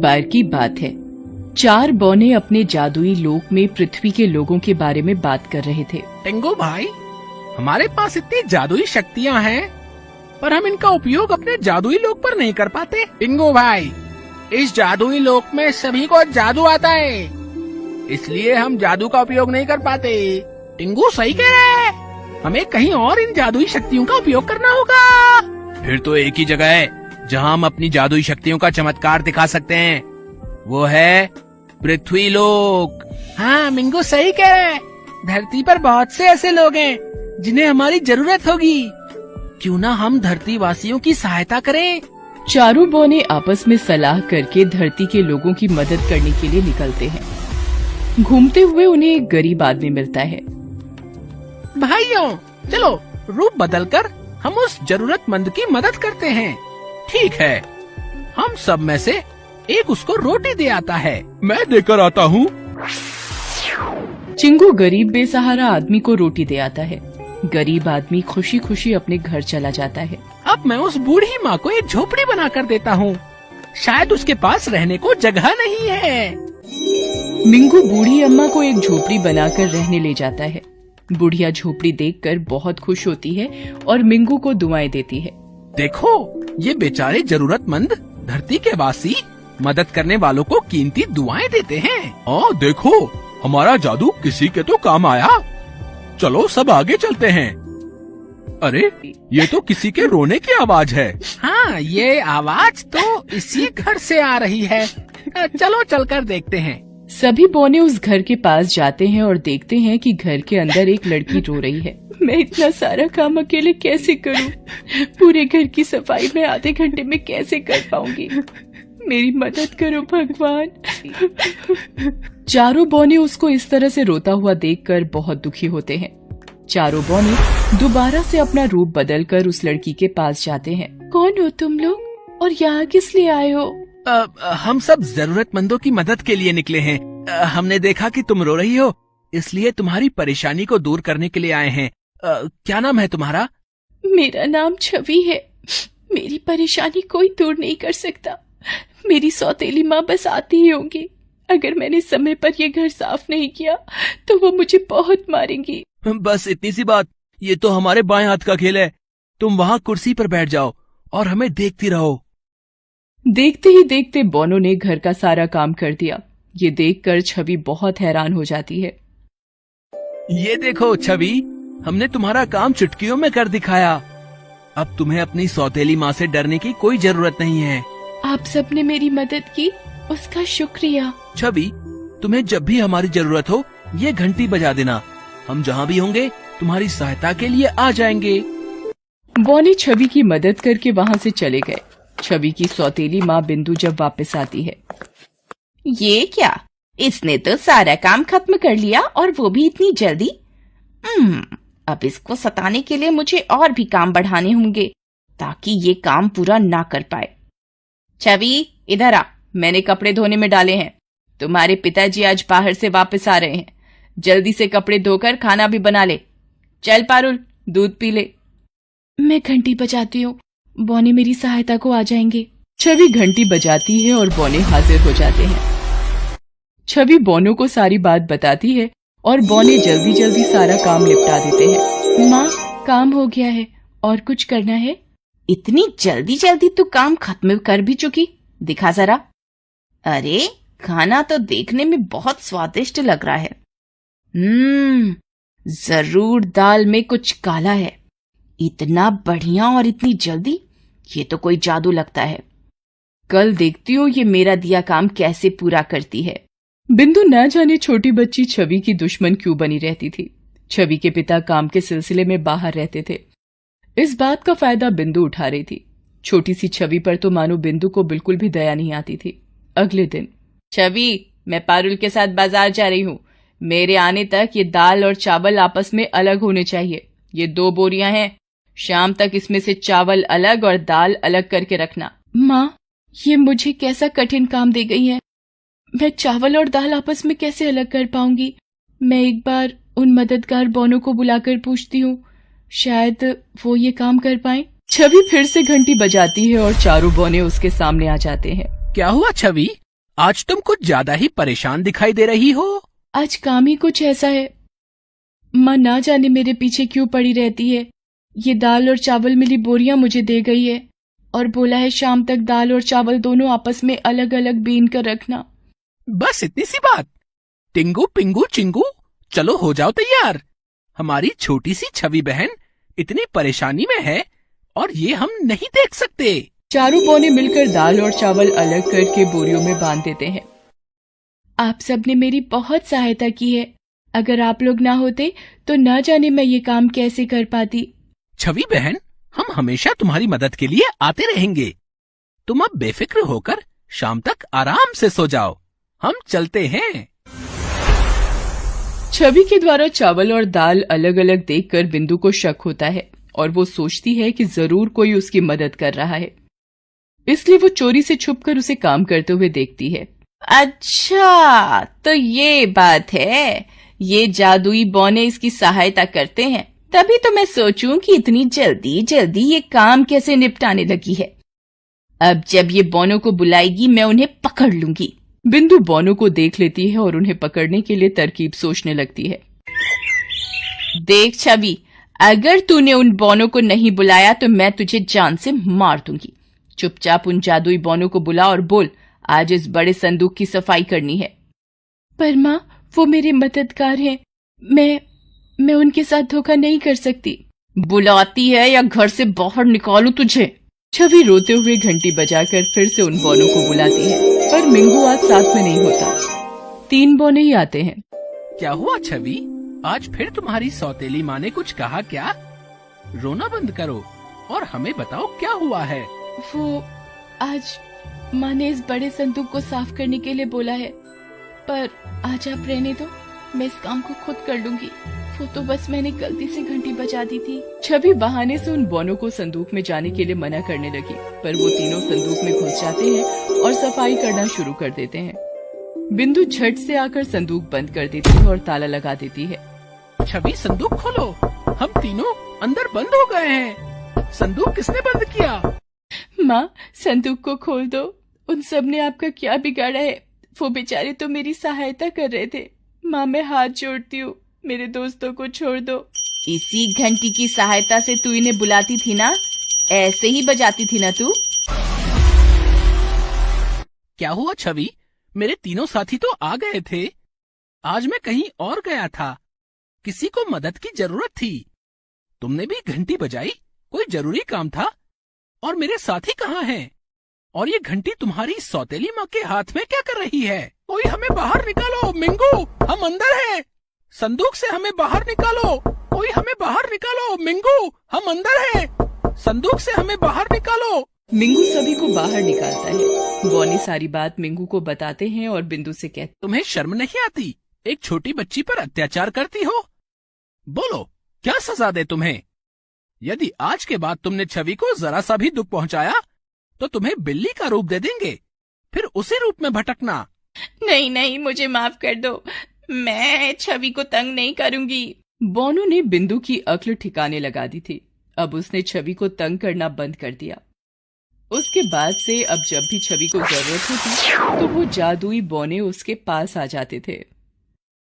बार की बात है। 4 बौने अपने जादुई लोक में पृथ्वी के लोगों के बारे में बात कर रहे थे। टिंगू भाई, हमारे पास इतनी जादुई शक्तियाँ हैं, पर हम इनका उपयोग अपने जादुई लोक पर नहीं कर पाते। टिंगू भाई, इस जादुई लोक में सभी को जादू आता है, इसलिए हम जादू का उपयोग नहीं कर पाते। टिंगू सही कह रहा है, हमें कहीं और इन जादुई शक्तियों का उपयोग करना होगा। फिर तो एक ही जगह है जहाँ हम अपनी जादुई शक्तियों का चमत्कार दिखा सकते हैं, वो है पृथ्वी लोक। हाँ, मिंगू सही कह रहे हैं, धरती पर बहुत से ऐसे लोग हैं जिन्हें हमारी जरूरत होगी। क्यों ना हम धरती वासियों की सहायता करें। चारों बौने आपस में सलाह करके धरती के लोगों की मदद करने के लिए निकलते हैं। घूमते हुए उन्हें एक गरीब आदमी मिलता है। भाइयों, चलो रूप बदलकर हम उस जरूरतमंद की मदद करते हैं। ठीक है, हम सब में से एक उसको रोटी दे आता है। मैं देकर आता हूँ। चिंगू गरीब बेसहारा आदमी को रोटी दे आता है। गरीब आदमी खुशी खुशी अपने घर चला जाता है। अब मैं उस बूढ़ी माँ को एक झोपड़ी बना कर देता हूँ, शायद उसके पास रहने को जगह नहीं है। मिंगू बूढ़ी अम्मा को एक झोपड़ी बनाकर रहने ले जाता है। बुढ़िया झोपड़ी देखकर बहुत खुश होती है और मिंगू को दुआएं देती है। देखो, ये बेचारे जरूरतमंद धरती के वासी मदद करने वालों को कीमती दुआएं देते हैं। और देखो, हमारा जादू किसी के तो काम आया। चलो सब आगे चलते हैं। अरे, ये तो किसी के रोने की आवाज है। हाँ, ये आवाज तो इसी घर से आ रही है। चलो चलकर देखते हैं। सभी बौने उस घर के पास जाते हैं और देखते हैं कि घर के अंदर एक लड़की रो रही है। मैं इतना सारा काम अकेले कैसे करूं? पूरे घर की सफाई मैं आधे घंटे में कैसे कर पाऊंगी? मेरी मदद करो भगवान। चारों बौने उसको इस तरह से रोता हुआ देखकर बहुत दुखी होते हैं। चारों बौने दोबारा से अपना रूप बदलकर उस लड़की के पास जाते हैं। कौन हो तुम लोग और यहाँ किस लिए आए हो? हम सब जरूरतमंदों की मदद के लिए निकले हैं। हमने देखा कि तुम रो रही हो, इसलिए तुम्हारी परेशानी को दूर करने के लिए आए हैं। क्या नाम है तुम्हारा? मेरा नाम छवि है। मेरी परेशानी कोई दूर नहीं कर सकता। मेरी सौतेली माँ बस आती ही होंगी। अगर मैंने समय पर ये घर साफ नहीं किया तो वो मुझे बहुत मारेंगी। बस इतनी सी बात। ये तो हमारे बाएं हाथ का खेल है। तुम वहाँ कुर्सी पर बैठ जाओ और हमें देखती रहो। देखते ही देखते बौनों ने घर का सारा काम कर दिया। ये देखकर छवि बहुत हैरान हो जाती है। ये देखो छवि, हमने तुम्हारा काम चुटकियों में कर दिखाया। अब तुम्हें अपनी सौतेली माँ से डरने की कोई जरूरत नहीं है। आप सबने मेरी मदद की, उसका शुक्रिया। छवि, तुम्हें जब भी हमारी जरूरत हो, ये घंटी बजा देना। हम जहाँ भी होंगे तुम्हारी सहायता के लिए आ जाएंगे। बौने छवि की मदद करके वहाँ से चले गए। छवि की सौतेली माँ बिंदु जब वापस आती है। ये क्या, इसने तो सारा काम खत्म कर लिया और वो भी इतनी जल्दी। अब इसको सताने के लिए मुझे और भी काम बढ़ाने होंगे ताकि ये काम पूरा ना कर पाए। छवि, इधर आ, मैंने कपड़े धोने में डाले हैं। तुम्हारे पिताजी आज बाहर से वापस आ रहे हैं। जल्दी से कपड़े धोकर खाना भी बना ले। चल पारुल, दूध पी ले। मैं घंटी बजाती हूँ, बौने मेरी सहायता को आ जाएंगे। छवि घंटी बजाती है और बौने हाजिर हो जाते हैं। छवि बौनों को सारी बात बताती है और बौने जल्दी जल्दी सारा काम निपटा देते हैं। माँ, काम हो गया है, और कुछ करना है? इतनी जल्दी जल्दी तू काम खत्म कर भी चुकी, दिखा जरा। अरे, खाना तो देखने में बहुत स्वादिष्ट लग रहा है। जरूर दाल में कुछ काला है। इतना बढ़िया और इतनी जल्दी, ये तो कोई जादू लगता है। कल देखती हूँ ये मेरा दिया काम कैसे पूरा करती है। बिंदु न जाने छोटी बच्ची छवि की दुश्मन क्यों बनी रहती थी। छवि के पिता काम के सिलसिले में बाहर रहते थे। इस बात का फायदा बिंदु उठा रही थी। छोटी सी छवि पर तो मानो बिंदु को बिल्कुल भी दया नहीं आती थी। अगले दिन, छवि, मैं पारुल के साथ बाजार जा रही हूँ। मेरे आने तक ये दाल और चावल आपस में अलग होने चाहिए। ये 2 बोरियां हैं। शाम तक इसमें से चावल अलग और दाल अलग करके रखना। माँ, ये मुझे कैसा कठिन काम दे गई है। मैं चावल और दाल आपस में कैसे अलग कर पाऊंगी? मैं एक बार उन मददगार बौनों को बुलाकर पूछती हूँ, शायद वो ये काम कर पाएं। छवि फिर से घंटी बजाती है और चारों बौने उसके सामने आ जाते हैं। क्या हुआ छवि? आज तुम कुछ ज्यादा ही परेशान दिखाई दे रही हो। आज काम ही कुछ ऐसा है। माँ ना जाने मेरे पीछे क्यों पड़ी रहती है। ये दाल और चावल मिली बोरियां मुझे दे गई है और बोला है शाम तक दाल और चावल दोनों आपस में अलग अलग बीन कर रखना। बस इतनी सी बात। टिंगू पिंगू चिंगू, चलो हो जाओ तैयार। हमारी छोटी सी छवि बहन इतनी परेशानी में है और ये हम नहीं देख सकते। चारों बौने मिलकर दाल और चावल अलग करके बोरियों में बांध देते हैं। आप सबने मेरी बहुत सहायता की है। अगर आप लोग ना होते तो न जाने मैं ये काम कैसे कर पाती। छवि बहन, हम हमेशा तुम्हारी मदद के लिए आते रहेंगे। तुम अब बेफिक्र होकर शाम तक आराम से सो जाओ। हम चलते हैं। छवि के द्वारा चावल और दाल अलग अलग देखकर बिंदु को शक होता है और वो सोचती है कि जरूर कोई उसकी मदद कर रहा है, इसलिए वो चोरी से छुपकर उसे काम करते हुए देखती है। अच्छा, तो ये बात है। ये जादुई बौने इसकी सहायता करते हैं, तभी तो मैं सोचूं कि इतनी जल्दी जल्दी ये काम कैसे निपटाने लगी है। अब जब ये बौनों को बुलाएगी मैं उन्हें पकड़ लूंगी। बिंदु बौनों को देख लेती है और उन्हें पकड़ने के लिए तरकीब सोचने लगती है। देख छवि, अगर तूने उन बौनों को नहीं बुलाया तो मैं तुझे जान से मार दूंगी। चुपचाप उन जादुई बौनों को बुला और बोल, आज इस बड़े संदूक की सफाई करनी है। पर माँ, वो मेरे मददगार हैं। मैं उनके साथ धोखा नहीं कर सकती। बुलाती है या घर से बाहर निकालूं तुझे? छवि रोते हुए घंटी बजाकर फिर से उन बौनों को बुलाती है, पर मिंगू आज साथ में नहीं होता। 3 बौने ही आते हैं। क्या हुआ छवि? आज फिर तुम्हारी सौतेली माँ ने कुछ कहा क्या? रोना बंद करो और हमें बताओ क्या हुआ है। वो आज माँ ने इस बड़े संदूक को साफ करने के लिए बोला है, पर आज आप रहने दो, मैं इस काम को खुद कर लूंगी। वो तो बस मैंने गलती से घंटी बजा दी थी। छवि बहाने से उन बौनों को संदूक में जाने के लिए मना करने लगी, पर वो तीनों संदूक में घुस जाते हैं और सफाई करना शुरू कर देते हैं। बिंदु झट से आकर संदूक बंद कर देती है और ताला लगा देती है। छवि, संदूक खोलो, हम तीनों अंदर बंद हो गए हैं। संदूक किसने बंद किया? माँ, संदूक को खोल दो। उन सब ने आपका क्या बिगाड़ा है? वो बेचारे तो मेरी सहायता कर रहे थे। माँ, मैं हाथ जोड़ती हूँ, मेरे दोस्तों को छोड़ दो। इसी घंटी की सहायता से तू इन्हें बुलाती थी ना? ऐसे ही बजाती थी ना तू? क्या हुआ छवि? मेरे तीनों साथी तो आ गए थे। आज मैं कहीं और गया था, किसी को मदद की जरूरत थी। तुमने भी घंटी बजाई, कोई जरूरी काम था। और मेरे साथी कहाँ हैं? और ये घंटी तुम्हारी सौतेली माँ के हाथ में क्या कर रही है? कोई हमें बाहर निकालो। मिंगू, हम अंदर हैं। संदूक से हमें बाहर निकालो। कोई हमें बाहर निकालो। मिंगू, हम अंदर हैं। संदूक से हमें बाहर निकालो। मिंगू सभी को बाहर निकालता है। बौने सारी बात मिंगू को बताते हैं और बिंदु से कहते, तुम्हें शर्म नहीं आती? एक छोटी बच्ची पर अत्याचार करती हो। बोलो, क्या सजा दे तुम्हें? यदि आज के बाद तुमने छवि को जरा सा भी दुख पहुंचाया तो तुम्हें बिल्ली का रूप दे देंगे, फिर उसी रूप में भटकना। नहीं नहीं, मुझे माफ कर दो, मैं छवि को तंग नहीं करूंगी। बोनू ने बिंदु की अक्ल ठिकाने लगा दी थी। अब उसने छवि को तंग करना बंद कर दिया। उसके बाद से अब जब भी छवि को जरूरत होती तो वो जादुई बौने उसके पास आ जाते थे।